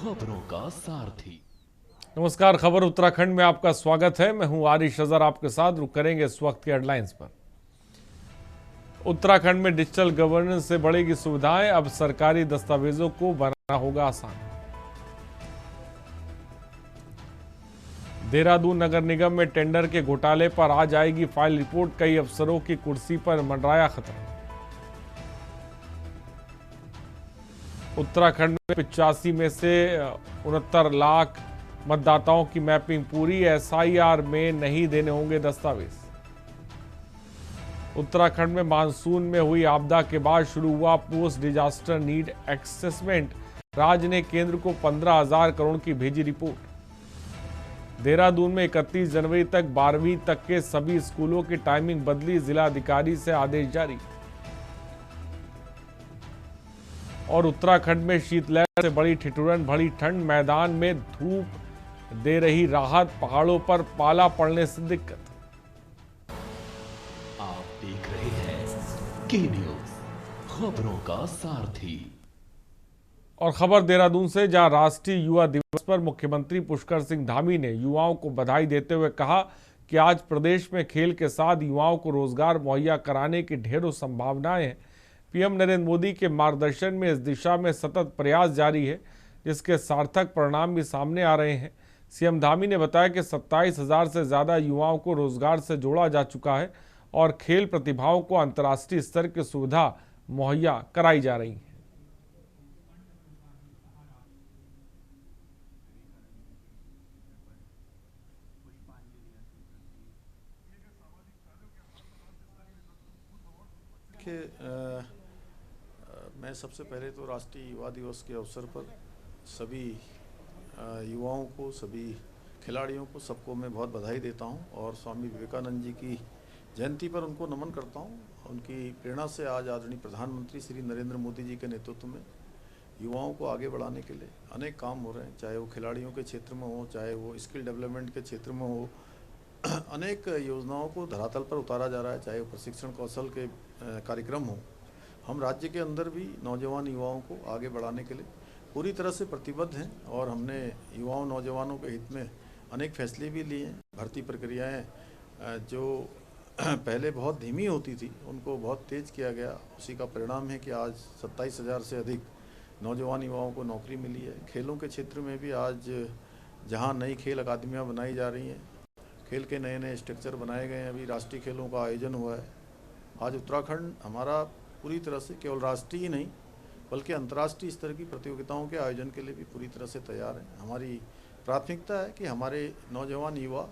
खबरों का सारथी। नमस्कार, खबर उत्तराखंड में आपका स्वागत है। मैं हूं आरिश अजहर, आपके साथ रुक करेंगे इस वक्त की हेडलाइंस पर। उत्तराखंड में डिजिटल गवर्नेंस से बढ़ेगी सुविधाएं, अब सरकारी दस्तावेजों को बनाना होगा आसान। देहरादून नगर निगम में टेंडर के घोटाले पर आज आएगी फाइल रिपोर्ट, कई अफसरों की कुर्सी पर मंडराया खतरा। उत्तराखंड में 85 में से 69 लाख मतदाताओं की मैपिंग पूरी, एसआईआर में नहीं देने होंगे दस्तावेज। उत्तराखंड में मानसून में हुई आपदा के बाद शुरू हुआ पोस्ट डिजास्टर नीड असेसमेंट, राज्य ने केंद्र को 15,000 करोड़ की भेजी रिपोर्ट। देहरादून में 31 जनवरी तक 12वीं तक के सभी स्कूलों की टाइमिंग बदली, जिलाधिकारी से आदेश जारी। और उत्तराखंड में शीतलहर से बड़ी ठिठुरन, बढ़ी ठंड, मैदान में धूप दे रही राहत, पहाड़ों पर पाला पड़ने से दिक्कत। आप देख रहे हैं के न्यूज, खबरों का सारथी। और खबर देहरादून से, जहां राष्ट्रीय युवा दिवस पर मुख्यमंत्री पुष्कर सिंह धामी ने युवाओं को बधाई देते हुए कहा कि आज प्रदेश में खेल के साथ युवाओं को रोजगार मुहैया कराने की ढेरों संभावनाएं हैं। पीएम नरेंद्र मोदी के मार्गदर्शन में इस दिशा में सतत प्रयास जारी है, जिसके सार्थक परिणाम भी सामने आ रहे हैं। सीएम धामी ने बताया कि 27,000 से ज्यादा युवाओं को रोजगार से जोड़ा जा चुका है और खेल प्रतिभाओं को अंतर्राष्ट्रीय स्तर की सुविधा मुहैया कराई जा रही है। मैं सबसे पहले तो राष्ट्रीय युवा दिवस के अवसर पर सभी युवाओं को, सभी खिलाड़ियों को, सबको मैं बहुत बधाई देता हूं और स्वामी विवेकानंद जी की जयंती पर उनको नमन करता हूं। उनकी प्रेरणा से आज आदरणीय प्रधानमंत्री श्री नरेंद्र मोदी जी के नेतृत्व में युवाओं को आगे बढ़ाने के लिए अनेक काम हो रहे हैं, चाहे वो खिलाड़ियों के क्षेत्र में हो, चाहे वो स्किल डेवलपमेंट के क्षेत्र में हो। अनेक योजनाओं को धरातल पर उतारा जा रहा है, चाहे वो प्रशिक्षण कौशल के कार्यक्रम हो। हम राज्य के अंदर भी नौजवान युवाओं को आगे बढ़ाने के लिए पूरी तरह से प्रतिबद्ध हैं और हमने युवाओं नौजवानों के हित में अनेक फैसले भी लिए हैं। भर्ती प्रक्रियाएं जो पहले बहुत धीमी होती थी, उनको बहुत तेज़ किया गया। उसी का परिणाम है कि आज 27,000 से अधिक नौजवान युवाओं को नौकरी मिली है। खेलों के क्षेत्र में भी आज जहां नई खेल अकादमियां बनाई जा रही हैं, खेल के नए नए स्ट्रक्चर बनाए गए हैं, अभी राष्ट्रीय खेलों का आयोजन हुआ है। आज उत्तराखंड हमारा पूरी तरह से केवल राष्ट्रीय ही नहीं बल्कि अंतर्राष्ट्रीय स्तर की प्रतियोगिताओं के आयोजन के लिए भी पूरी तरह से तैयार है। हमारी प्राथमिकता है कि हमारे नौजवान युवा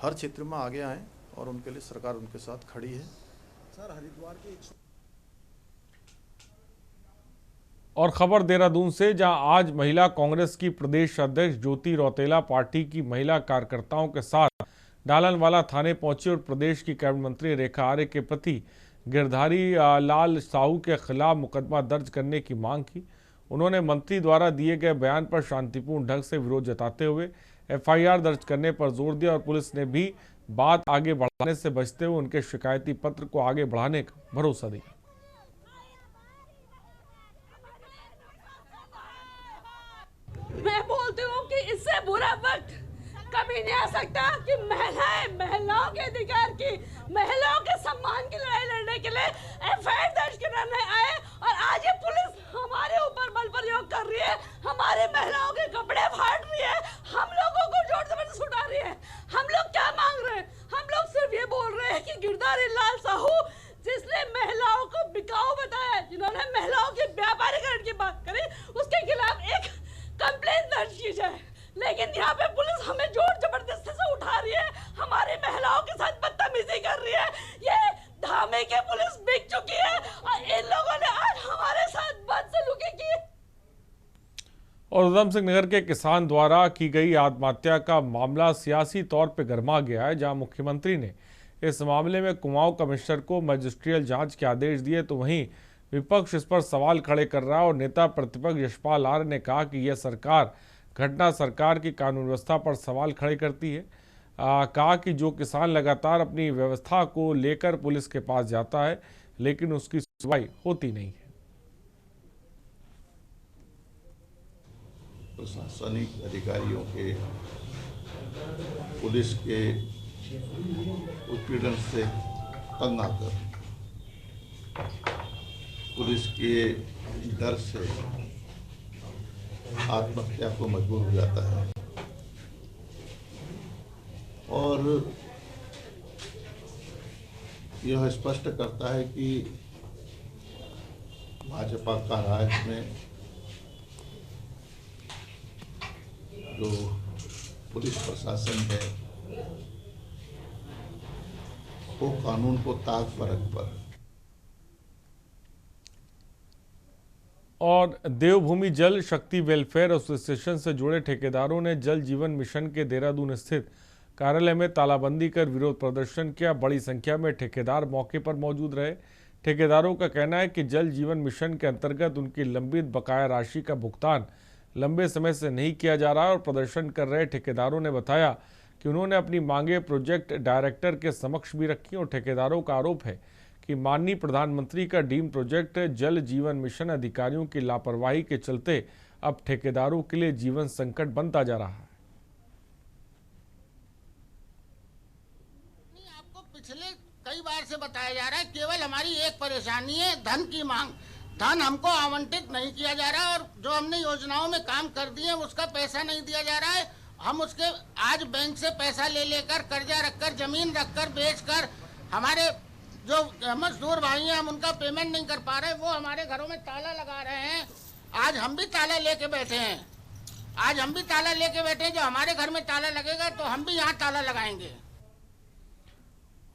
हर क्षेत्र में आगे आएँ और उनके लिए सरकार उनके साथ खड़ी है। सर, हरिद्वार के और खबर देहरादून से, जहां आज महिला कांग्रेस की प्रदेश अध्यक्ष ज्योति रौतेला पार्टी की महिला कार्यकर्ताओं के साथ डालनवाला थाने पहुंची और प्रदेश की कैबिनेट मंत्री रेखा आर्य के पति गिरधारी लाल साहू के खिलाफ मुकदमा दर्ज करने की मांग की। उन्होंने मंत्री द्वारा दिए गए बयान पर शांतिपूर्ण ढंग से विरोध जताते हुए एफआईआर दर्ज करने पर जोर दिया और पुलिस ने भी बात आगे बढ़ाने से बचते हुए उनके शिकायती पत्र को आगे बढ़ाने का भरोसा दिया। मैं बोलती हूँ कि इससे बुरा वक्त कभी नहीं आ सकता कि महिलाओं के अधिकार की, महिलाओं के सम्मान की लड़ाई लड़ने के लिए एफआईआर दर्ज कराने आए और आज ये पुलिस हमारे ऊपर बल प्रयोग कर रही है, हमारी महिलाओं के कपड़े फाड़ रही है, हम लोगों को जोर जबरदस्ती उठा रही है। हम लोग क्या मांग रहे हैं? हम लोग सिर्फ ये बोल रहे हैं कि गिरधारी लाल साहू, जिसने महिलाओं को बिकाऊ बताया, जिन्होंने महिलाओं के व्यापारीकरण की बात करी, उसके खिलाफ एक कंप्लेंट दर्ज की जाए। लेकिन यहाँ पे पुलिस हमें जोर जबरदस्ती से उठा रही है, हमारी महिलाओं के साथ बदतमीजी कर रही है। ये धामी की पुलिस बिक चुकी है और इन लोगों ने आज हमारे साथ बदसलूकी की। और उधम सिंह नगर के किसान द्वारा की गई आत्महत्या का मामला सियासी तौर पर गर्मा गया है। जहां मुख्यमंत्री ने इस मामले में कुमाऊं कमिश्नर को मजिस्ट्रियल जांच के आदेश दिए, तो वहीं विपक्ष इस पर सवाल खड़े कर रहा है और नेता प्रतिपक्ष यशपाल आर्य ने कहा कि यह घटना सरकार की कानून व्यवस्था पर सवाल खड़े करती है। कहा कि जो किसान लगातार अपनी व्यवस्था को लेकर पुलिस के पास जाता है लेकिन उसकी सुनवाई होती नहीं है। प्रशासनिक अधिकारियों के, पुलिस के उत्पीड़न से तंग आकर, पुलिस के डर से आत्महत्या को मजबूर हो जाता है। और यह स्पष्ट करता है कि भाजपा का राज में जो पुलिस प्रशासन है वो कानून को ताक पर रखकर और देवभूमि जल शक्ति वेलफेयर एसोसिएशन से जुड़े ठेकेदारों ने जल जीवन मिशन के देहरादून स्थित कार्यालय में तालाबंदी कर विरोध प्रदर्शन किया। बड़ी संख्या में ठेकेदार मौके पर मौजूद रहे। ठेकेदारों का कहना है कि जल जीवन मिशन के अंतर्गत उनकी लंबित बकाया राशि का भुगतान लंबे समय से नहीं किया जा रहा है और प्रदर्शन कर रहे ठेकेदारों ने बताया कि उन्होंने अपनी मांगे प्रोजेक्ट डायरेक्टर के समक्ष भी रखी और ठेकेदारों का आरोप है कि माननीय प्रधानमंत्री का डीम प्रोजेक्ट जल जीवन मिशन अधिकारियों की लापरवाही के चलते अब ठेकेदारों के लिए जीवन संकट बनता जा रहा है। आपको पिछले कई बार से बताया जा रहा है, केवल हमारी एक परेशानी है धन की मांग। धन हमको आवंटित नहीं किया जा रहा है और जो हमने योजनाओं में काम कर दिए उसका पैसा नहीं दिया जा रहा है। हम उसके आज बैंक से पैसा ले लेकर, कर्जा रखकर, जमीन रखकर, बेचकर हमारे जो मजदूर भाई हैं हम उनका पेमेंट नहीं कर पा रहे। वो हमारे घरों में ताला लगा रहे हैं। आज हम भी ताला लेके बैठे हैं। जो हमारे घर में ताला लगेगा तो हम भी यहाँ ताला लगाएंगे।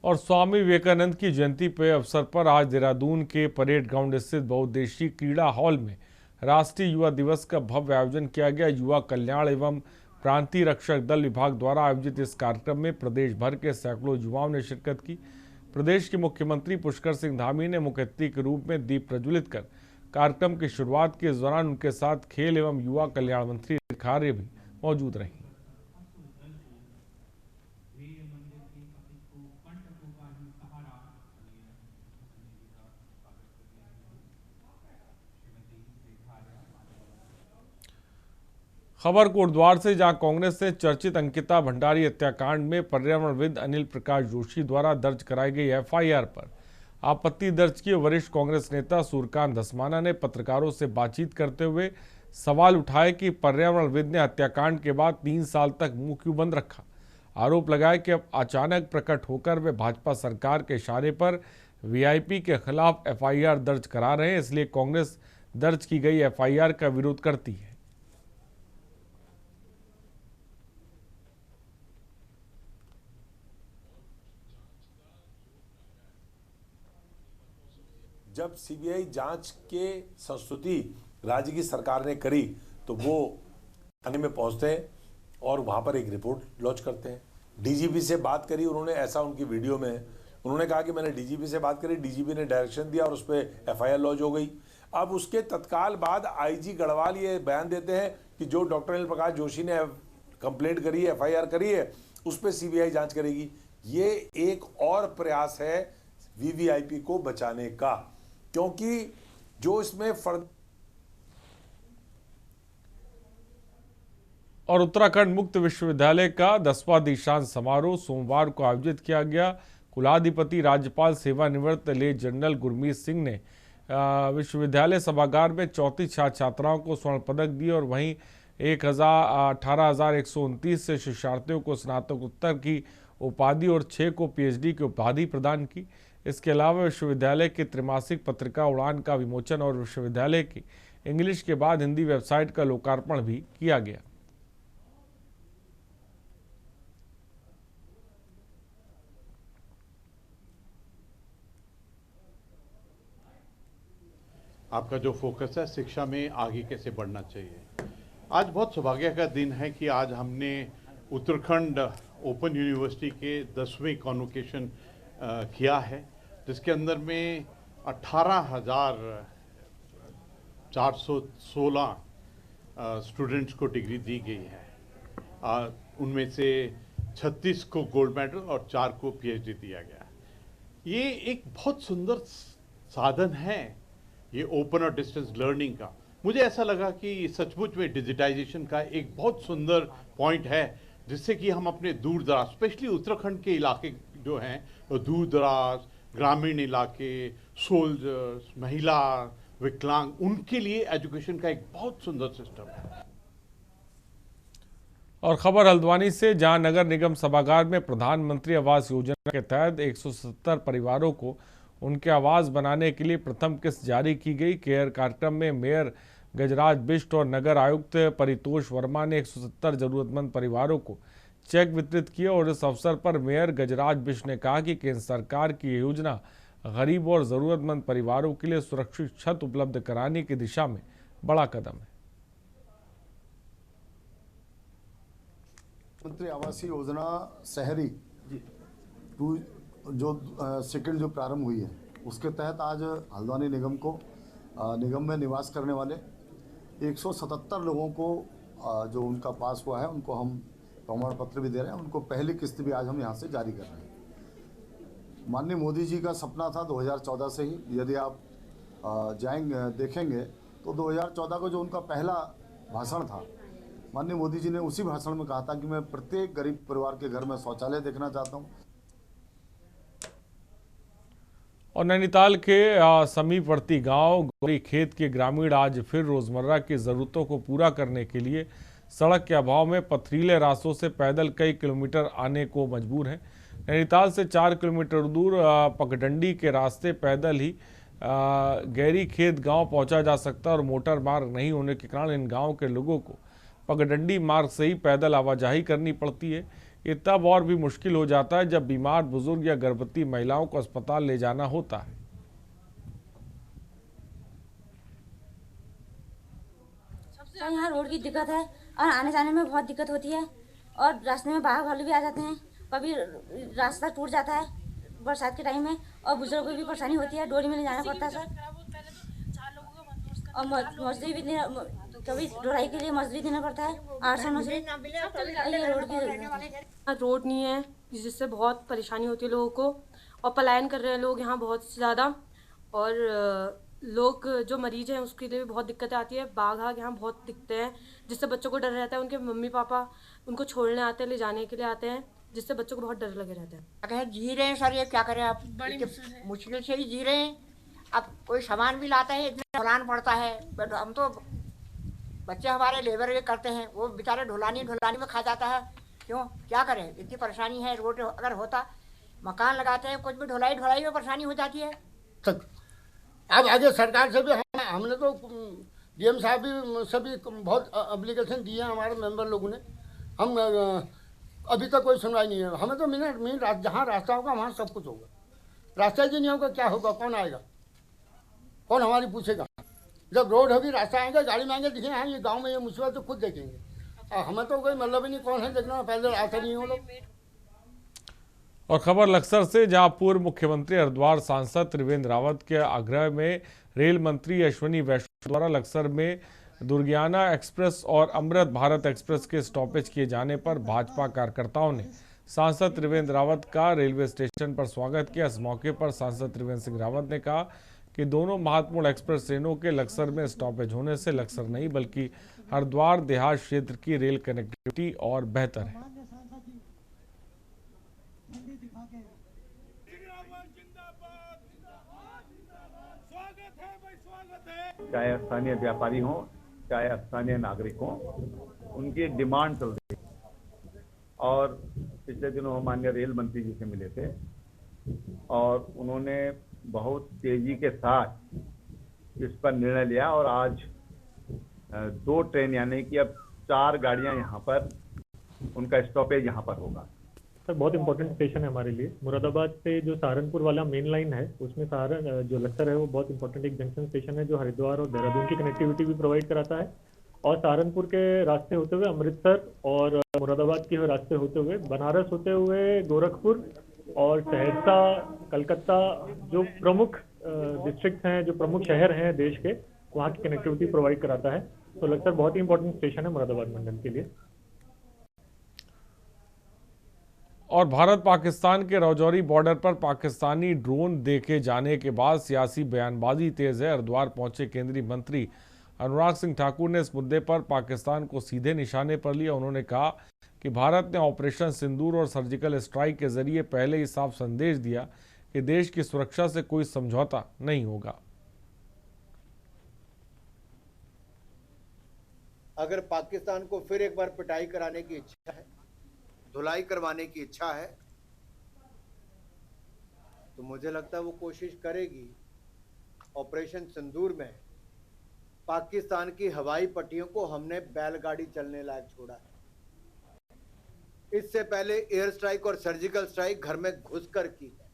और स्वामी विवेकानंद की जयंती पे अवसर पर आज देहरादून के परेड ग्राउंड स्थित बहुउद्देशीय क्रीड़ा हॉल में राष्ट्रीय युवा दिवस का भव्य आयोजन किया गया। युवा कल्याण एवं प्रांतीय रक्षक दल विभाग द्वारा आयोजित इस कार्यक्रम में प्रदेश भर के सैकड़ों युवाओं ने शिरकत की। प्रदेश के मुख्यमंत्री पुष्कर सिंह धामी ने मुख्य अतिथि के रूप में दीप प्रज्वलित कर कार्यक्रम की शुरुआत की। इस दौरान उनके साथ खेल एवं युवा कल्याण मंत्री रेखा आर्य भी मौजूद रही। खबर कोटद्वार से, जहां कांग्रेस से चर्चित अंकिता भंडारी हत्याकांड में पर्यावरणविद अनिल प्रकाश जोशी द्वारा दर्ज कराई गई एफआईआर पर आपत्ति दर्ज की। वरिष्ठ कांग्रेस नेता सूर्यकांत धस्माना ने पत्रकारों से बातचीत करते हुए सवाल उठाए कि पर्यावरणविद ने हत्याकांड के बाद 3 साल तक मुंह क्यों बंद रखा। आरोप लगाया कि अब अचानक प्रकट होकर वे भाजपा सरकार के इशारे पर वीआईपी के खिलाफ एफआईआर दर्ज करा रहे हैं, इसलिए कांग्रेस दर्ज की गई एफआईआर का विरोध करती है। जब सीबीआई जांच के संस्तुति राज्य की सरकार ने करी तो वो थाने में पहुंचते हैं और वहां पर एक रिपोर्ट लॉन्च करते हैं। डीजीपी से बात करी उन्होंने, ऐसा उनकी वीडियो में उन्होंने कहा कि मैंने डीजीपी से बात करी, डीजीपी ने डायरेक्शन दिया और उस पर एफआईआर लॉन्च हो गई। अब उसके तत्काल बाद आईजी गढ़वाल ये बयान देते हैं कि जो डॉक्टर अनिल प्रकाश जोशी ने कंप्लेंट करी है, एफआईआर करी है, उस पर सीबीआई जांच करेगी। ये एक और प्रयास है वीवीआईपी को बचाने का, क्योंकि जो इसमें और उत्तराखंड मुक्त विश्वविद्यालय का 10वां दीक्षांत समारोह सोमवार को आयोजित किया गया। कुलाधिपति राज्यपाल सेवानिवृत्त ले जनरल गुरमीत सिंह ने विश्वविद्यालय सभागार में 34 छात्र छात्राओं को स्वर्ण पदक दिए और वहीं 18,129 से शिक्षार्थियों को स्नातकोत्तर की उपाधि और 6 को पीएचडी की उपाधि प्रदान की। इसके अलावा विश्वविद्यालय की त्रैमासिक पत्रिका उड़ान का विमोचन और विश्वविद्यालय की इंग्लिश के बाद हिंदी वेबसाइट का लोकार्पण भी किया गया। आपका जो फोकस है शिक्षा में आगे कैसे बढ़ना चाहिए। आज बहुत सौभाग्य का दिन है कि आज हमने उत्तराखंड ओपन यूनिवर्सिटी के 10वें कॉन्वोकेशन किया है, जिसके अंदर में 18,416 स्टूडेंट्स को डिग्री दी गई है। उनमें से 36 को गोल्ड मेडल और 4 को पीएचडी दिया गया। ये एक बहुत सुंदर साधन है ये ओपन और डिस्टेंस लर्निंग का। मुझे ऐसा लगा कि सचमुच में डिजिटाइजेशन का एक बहुत सुंदर पॉइंट है, जिससे कि हम अपने दूर दराज, स्पेशली उत्तराखंड के इलाके जो हैं, दूर दराज ग्रामीण इलाके, सोल्जर्स, महिला, विकलांग, उनके लिए एजुकेशन का एक बहुत सुंदर सिस्टम है। और खबर हल्द्वानी से, जहां नगर निगम सभागार में प्रधानमंत्री आवास योजना के तहत 170 परिवारों को उनके आवास बनाने के लिए प्रथम किस्त जारी की गई। केयर कार्यक्रम में मेयर गजराज बिष्ट और नगर आयुक्त परितोष वर्मा ने 170 जरूरतमंद परिवारों को चेक वितरित किए और इस अवसर पर मेयर गजराज बिष्ट ने कहा कि केंद्र सरकार की यह योजना गरीब और जरूरतमंद परिवारों के लिए सुरक्षित छत उपलब्ध कराने की दिशा में बड़ा कदम है। प्रधानमंत्री आवास योजना शहरी सेकंड जो प्रारंभ हुई है, उसके तहत आज हल्द्वानी निगम में निवास करने वाले 177 लोगों को जो उनका पास हुआ है, उनको हम प्रमाण पत्र भी दे रहे हैं। उनको पहली किस्त भी आज हम यहाँ से जारी कर रहे हैं। माननीय मोदी जी का सपना था 2014 से ही, यदि आप देखेंगे तो 2014 को जो उनका पहला भाषण था, माननीय मोदी जी ने उसी भाषण में कहा था कि मैं प्रत्येक गरीब परिवार के घर में शौचालय देखना चाहता हूँ। और नैनीताल के समीपवर्ती गांव गौरी खेत के ग्रामीण आज फिर रोजमर्रा की जरूरतों को पूरा करने के लिए सड़क के अभाव में पथरीले रास्तों से पैदल कई किलोमीटर आने को मजबूर हैं। नैनीताल से 4 किलोमीटर दूर पगडंडी के रास्ते पैदल ही गैरी खेत गांव पहुंचा जा सकता है और मोटर मार्ग नहीं होने के कारण इन गांव के लोगों को पगडंडी मार्ग से ही पैदल आवाजाही करनी पड़ती है। ये तब और भी मुश्किल हो जाता है जब बीमार बुजुर्ग या गर्भवती महिलाओं को अस्पताल ले जाना होता है। सबसे यहाँ रोड की दिक्कत है और आने जाने में बहुत दिक्कत होती है और रास्ते में बाघ भालू भी आ जाते हैं। कभी रास्ता टूट जाता है बरसात के टाइम में और बुजुर्गों को भी परेशानी होती है, डोरी में ले जाना पड़ता है सर। और मजदूरी भी कभी ढुलाई के लिए मजदूरी देना पड़ता है 800-900। ये रोड नहीं है जिससे बहुत परेशानी होती है लोगों को और पलायन कर रहे हैं लोग यहाँ बहुत ज़्यादा। और लोग जो मरीज हैं उसके लिए भी बहुत दिक्कतें आती है। बाघ यहाँ बहुत दिखते हैं जिससे बच्चों को डर रहता है। उनके मम्मी पापा उनको छोड़ने आते हैं, ले जाने के लिए आते हैं, जिससे बच्चों को बहुत डर लगे रहता है। जी रहे हैं सर, ये क्या करें आप, मुश्किल से ही जी रहे हैं। अब कोई सामान भी लाता है इतना ढोलान पड़ता है। हम तो बच्चे हमारे लेबर ये करते हैं, वो बेचारे ढोलानी में खा जाता है। क्यों, क्या करें, इतनी परेशानी है। रोड अगर होता, मकान लगाते हैं, कुछ भी ढुलाई में परेशानी हो जाती है। अब आगे सरकार से भी हमने तो डीएम साहब भी सभी बहुत एप्लीकेशन दिए हैं हमारे मेंबर लोगों ने। हम अभी तक कोई सुनवाई नहीं है। हमें तो मिनट जहाँ रास्ता होगा वहाँ सब कुछ होगा। रास्ता ही नहीं होगा क्या होगा, कौन आएगा, कौन हमारी पूछेगा। जब रोड होगी, रास्ता आएगा, गाड़ी में आएंगे, दिखे हाँ ये गाँव में ये मुसीबत तो खुद देखेंगे। हमें तो कोई मतलब ही नहीं कौन है देखना, पैदल आते नहीं हो लोग। और खबर लक्सर से, जहां पूर्व मुख्यमंत्री हरिद्वार सांसद त्रिवेंद्र रावत के आग्रह में रेल मंत्री अश्विनी वैष्णव द्वारा लक्सर में दुर्गियाना एक्सप्रेस और अमृत भारत एक्सप्रेस के स्टॉपेज किए जाने पर भाजपा कार्यकर्ताओं ने सांसद त्रिवेंद्र रावत का रेलवे स्टेशन पर स्वागत किया। इस मौके पर सांसद त्रिवेंद्र सिंह रावत ने कहा कि दोनों महत्वपूर्ण एक्सप्रेस ट्रेनों के लक्सर में स्टॉपेज होने से लक्सर नहीं बल्कि हरिद्वार देहात क्षेत्र की रेल कनेक्टिविटी और बेहतर है। चाहे स्थानीय व्यापारी हों, चाहे स्थानीय नागरिक हों, उनकी डिमांड चल रही है। और पिछले दिनों हम माननीय रेल मंत्री जी से मिले थे और उन्होंने बहुत तेजी के साथ इस पर निर्णय लिया और आज 2 ट्रेन यानी कि अब 4 गाड़ियां यहाँ पर, उनका स्टॉपेज यहाँ पर होगा। सर बहुत इंपॉर्टेंट स्टेशन है हमारे लिए। मुरादाबाद से जो सहारनपुर वाला मेन लाइन है उसमें जो लक्सर है वो बहुत इंपॉर्टेंट एक जंक्शन स्टेशन है जो हरिद्वार और देहरादून की कनेक्टिविटी भी प्रोवाइड कराता है। और सहारनपुर के रास्ते होते हुए अमृतसर और मुरादाबाद के रास्ते होते हुए बनारस होते हुए गोरखपुर और सहरसा, कलकत्ता, जो प्रमुख डिस्ट्रिक्ट हैं, जो प्रमुख शहर हैं देश के, वहाँ की कनेक्टिविटी प्रोवाइड कराता है। तो लक्सर बहुत ही इंपॉर्टेंट स्टेशन है मुरादाबाद मंडल के लिए। और भारत पाकिस्तान के राजौरी बॉर्डर पर पाकिस्तानी ड्रोन देखे जाने के बाद सियासी बयानबाजी तेज है। हरिद्वार पहुंचे केंद्रीय मंत्री अनुराग सिंह ठाकुर ने इस मुद्दे पर पाकिस्तान को सीधे निशाने पर लिया। उन्होंने कहा कि भारत ने ऑपरेशन सिंदूर और सर्जिकल स्ट्राइक के जरिए पहले ही साफ संदेश दिया कि देश की सुरक्षा से कोई समझौता नहीं होगा। अगर पाकिस्तान को फिर एक बार पिटाई कराने की इच्छा है, धुलाई करवाने की इच्छा है, तो मुझे लगता है वो कोशिश करेगी। ऑपरेशन सिंदूर में पाकिस्तान की हवाई पट्टियों को हमने बैलगाड़ी चलने लायक छोड़ा है। इससे पहले एयर स्ट्राइक और सर्जिकल स्ट्राइक घर में घुसकर की है।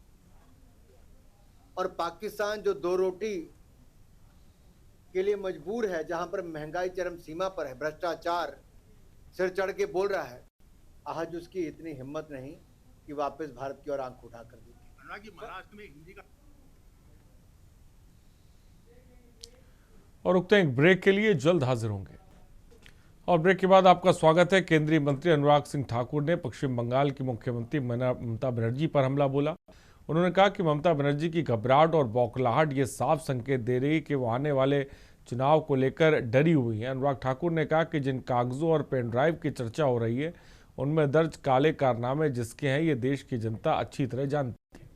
और पाकिस्तान जो दो रोटी के लिए मजबूर है, जहां पर महंगाई चरम सीमा पर है, भ्रष्टाचार सिर चढ़ के बोल रहा है, आज उसकी इतनी हिम्मत नहीं कि वापस भारत की ओर आंख उठाकर देखे। महाराष्ट्र में हिंदी का और रुकते हैं एक ब्रेक के लिए, जल्द हाजिर होंगे। और ब्रेक के बाद आपका स्वागत है। केंद्रीय मंत्री अनुराग सिंह ठाकुर ने पश्चिम बंगाल की मुख्यमंत्री ममता बनर्जी पर हमला बोला। उन्होंने कहा कि ममता बनर्जी की घबराहट और बौखलाहट ये साफ संकेत दे रही है कि वो आने वाले चुनाव को लेकर डरी हुई है। अनुराग ठाकुर ने कहा कि जिन कागजों और पेन ड्राइव की चर्चा हो रही है उनमें दर्ज काले कारनामे जिसके हैं ये देश की जनता अच्छी तरह जानती है।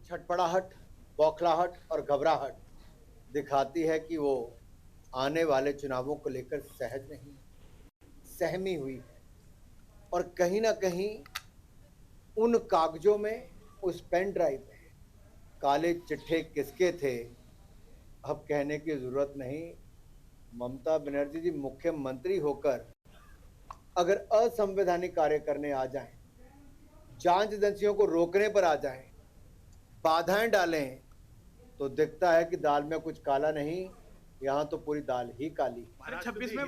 छटपटाहट, बौखलाहट और घबराहट दिखाती है कि वो आने वाले चुनावों को लेकर सहज नहीं, सहमी हुई है। और कहीं ना कहीं उन कागजों में, उस पेन ड्राइव में काले चिट्ठे किसके थे अब कहने की जरूरत नहीं। ममता बनर्जी जी मुख्यमंत्री होकर अगर असंवैधानिक कार्य करने आ जाएं, जांच एजेंसियों को रोकने पर आ जाएं, बाधाएं डालें, तो दिखता है कि दाल में कुछ काला नहीं, यहाँ तो पूरी दाल ही काली। 26 में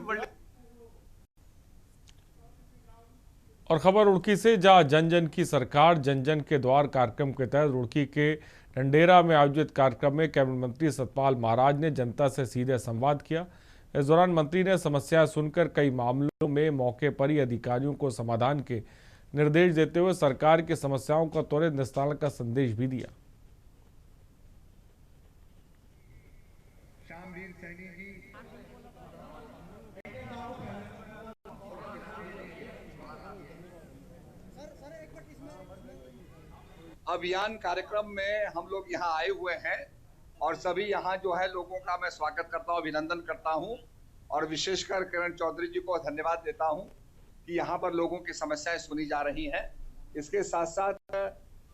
और खबर रुड़की से, जहां जन जन की सरकार जन जन के द्वार कार्यक्रम के तहत रुड़की के डंडेरा में आयोजित कार्यक्रम में कैबिनेट मंत्री सतपाल महाराज ने जनता से सीधे संवाद किया। इस दौरान मंत्री ने समस्याएं सुनकर कई मामलों में मौके पर ही अधिकारियों को समाधान के निर्देश देते हुए सरकार की समस्याओं का त्वरित निस्तारण का संदेश भी दिया। अभियान कार्यक्रम में हम लोग यहाँ आए हुए हैं और सभी यहाँ जो है लोगों का मैं स्वागत करता हूँ, अभिनंदन करता हूँ और विशेषकर किरण चौधरी जी को धन्यवाद देता हूँ कि यहाँ पर लोगों की समस्याएं सुनी जा रही हैं। इसके साथ साथ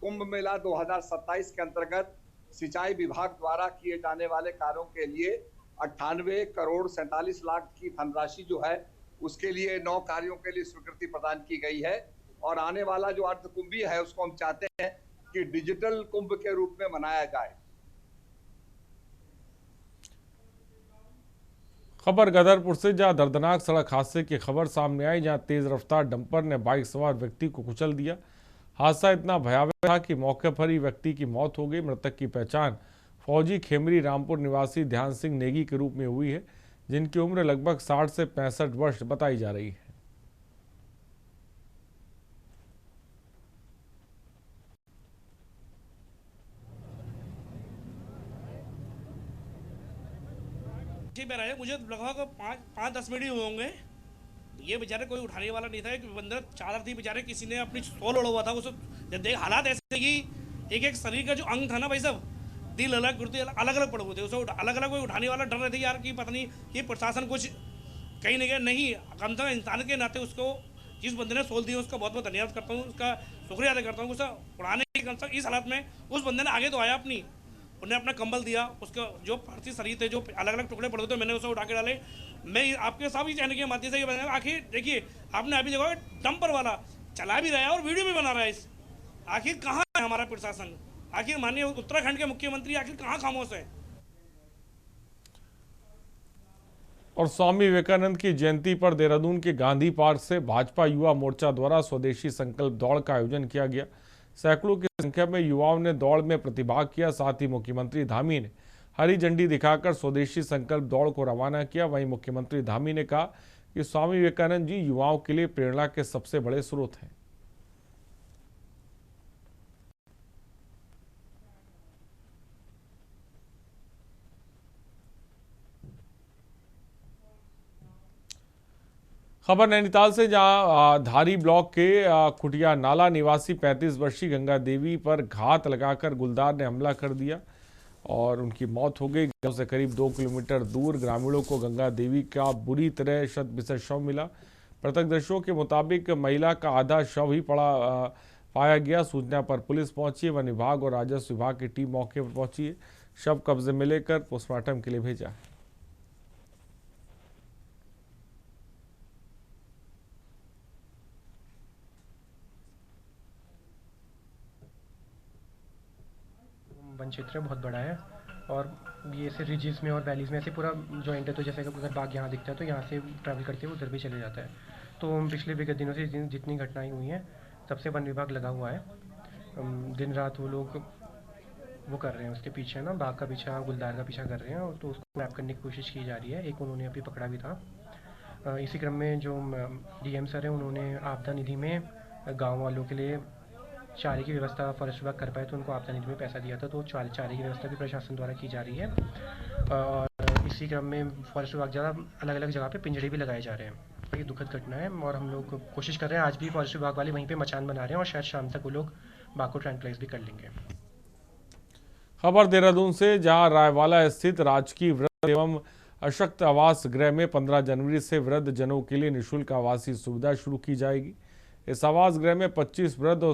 कुंभ मेला 2027 के अंतर्गत सिंचाई विभाग द्वारा किए जाने वाले कार्यों के लिए 98 करोड़ 47 लाख की धनराशि जो है उसके लिए 9 कार्यों के लिए स्वीकृति प्रदान की गई है। और आने वाला जो अर्ध कुंभी है उसको हम चाहते हैं कि डिजिटल कुंभ के रूप में मनाया जाए। खबर गदरपुर से, जहां दर्दनाक सड़क हादसे की खबर सामने आई, जहां तेज रफ्तार डंपर ने बाइक सवार व्यक्ति को कुचल दिया। हादसा इतना भयावह था कि मौके पर ही व्यक्ति की मौत हो गई। मृतक की पहचान फौजी खेमरी रामपुर निवासी ध्यान सिंह नेगी के रूप में हुई है, जिनकी उम्र लगभग 60 से 65 वर्ष बताई जा रही है। मुझे लगभग 5-10 मिनट ही हुए होंगे। ये बेचारे कोई उठाने वाला नहीं था, एक बंदर चादर थी, बेचारे किसी ने अपनी सोल ओढ़ा हुआ था। उस देख हालात ऐसे कि एक एक शरीर का जो अंग था ना भाई साहब, दिल अलग, गुर्दे अलग अलग पड़े हुए थे। उसे अलग अलग कोई उठाने वाला डर रहे थे यार कि पता नहीं कि प्रशासन कुछ कहीं नहीं कम से कम इंसान के नाते उसको जिस बंदे ने सोल दिया उसका बहुत बहुत धन्यवाद करता हूँ, उसका शुक्रिया अदा करता हूँ। उसे उड़ाने की कम से कम इस हालत में उस बंदे ने आगे तो आया, उन्हें अपना कंबल दिया, उसका जो पार्थिव शरीर थे जो अलग अलग टुकड़े पड़े थे मैंने उसे उठा के डाले। मैं आपके सभी चैनल के माध्यम से ये बताऊंगा, आखिर देखिए आपने अभी देखा डंपर वाला चला भी रहा है और वीडियो भी बना रहा है। आखिर कहाँ है हमारा प्रशासन? आखिर माननीय उत्तराखंड के मुख्यमंत्री आखिर कहाँ खामोश है? और स्वामी विवेकानंद की जयंती पर देहरादून के गांधी पार्क से भाजपा युवा मोर्चा द्वारा स्वदेशी संकल्प दौड़ का आयोजन किया गया। सैकड़ों की संख्या में युवाओं ने दौड़ में प्रतिभाग किया। साथ ही मुख्यमंत्री धामी ने हरी झंडी दिखाकर स्वदेशी संकल्प दौड़ को रवाना किया। वहीं मुख्यमंत्री धामी ने कहा कि स्वामी विवेकानंद जी युवाओं के लिए प्रेरणा के सबसे बड़े स्रोत हैं। खबर नैनीताल से, जहां धारी ब्लॉक के कुटिया नाला निवासी 35 वर्षीय गंगा देवी पर घात लगाकर गुलदार ने हमला कर दिया और उनकी मौत हो गई। गांव से करीब 2 किलोमीटर दूर ग्रामीणों को गंगा देवी का बुरी तरह क्षत-विक्षत शव मिला। प्रत्यक्षदर्शियों के मुताबिक महिला का आधा शव ही पाया गया। सूचना पर पुलिस पहुंची है, वन विभाग और राजस्व विभाग की टीम मौके पर पहुंची है। शव कब्जे में लेकर पोस्टमार्टम के लिए भेजा है। वन क्षेत्र बहुत बड़ा है और ये ऐसे रिजिस में और वैलीज में ऐसे पूरा जॉइंट है, तो जैसे कि अगर बाग यहाँ दिखता है तो यहाँ से ट्रैवल करते हुए उधर भी चले जाता है। तो पिछले विगत दिनों से जितनी घटनाएं हुई हैं तब से वन विभाग लगा हुआ है। दिन रात वो लोग वो कर रहे हैं, उसके पीछे ना बाग का पीछा, गुलदार का पीछा कर रहे हैं, और तो उसको रैप करने की कोशिश की जा रही है। एक उन्होंने अभी पकड़ा भी था। इसी क्रम में जो डीएम सर हैं उन्होंने आपदा निधि में गाँव वालों के लिए चारे की व्यवस्था फॉरेस्ट विभाग कर पाए तो उनको आपदा निधि में पैसा दिया था, तो चारे की व्यवस्था भी प्रशासन द्वारा की जा रही है। और इसी क्रम में फॉरेस्ट विभाग ज़्यादा अलग अलग जगह पे पिंजरे भी लगाए जा रहे हैं। ये दुखद घटना है और हम लोग कोशिश कर रहे हैं, आज भी फॉरेस्ट विभाग वाले वहीं पे मचान बना रहे हैं और शायद शाम तक वो लोग बाग को ट्रैंक्लाइज भी कर लेंगे। खबर देहरादून से, जहां रायवाला स्थित राजकीय वृद्ध एवं अशक्त आवास गृह में 15 जनवरी से वृद्ध जनों के लिए निःशुल्क आवासीय सुविधा शुरू की जाएगी। इस आवास गृह में 25 वृद्ध और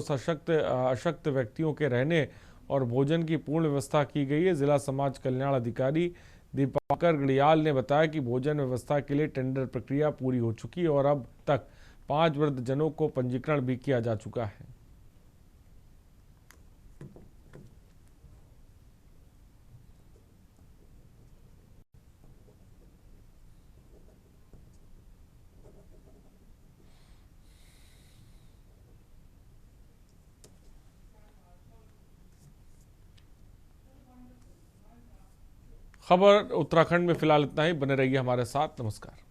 अशक्त व्यक्तियों के रहने और भोजन की पूर्ण व्यवस्था की गई है। जिला समाज कल्याण अधिकारी दीपाकर गढ़ियाल ने बताया कि भोजन व्यवस्था के लिए टेंडर प्रक्रिया पूरी हो चुकी है और अब तक 5 वृद्ध जनों को पंजीकरण भी किया जा चुका है। खबर उत्तराखंड में फिलहाल इतना ही। बने रहिए हमारे साथ। नमस्कार।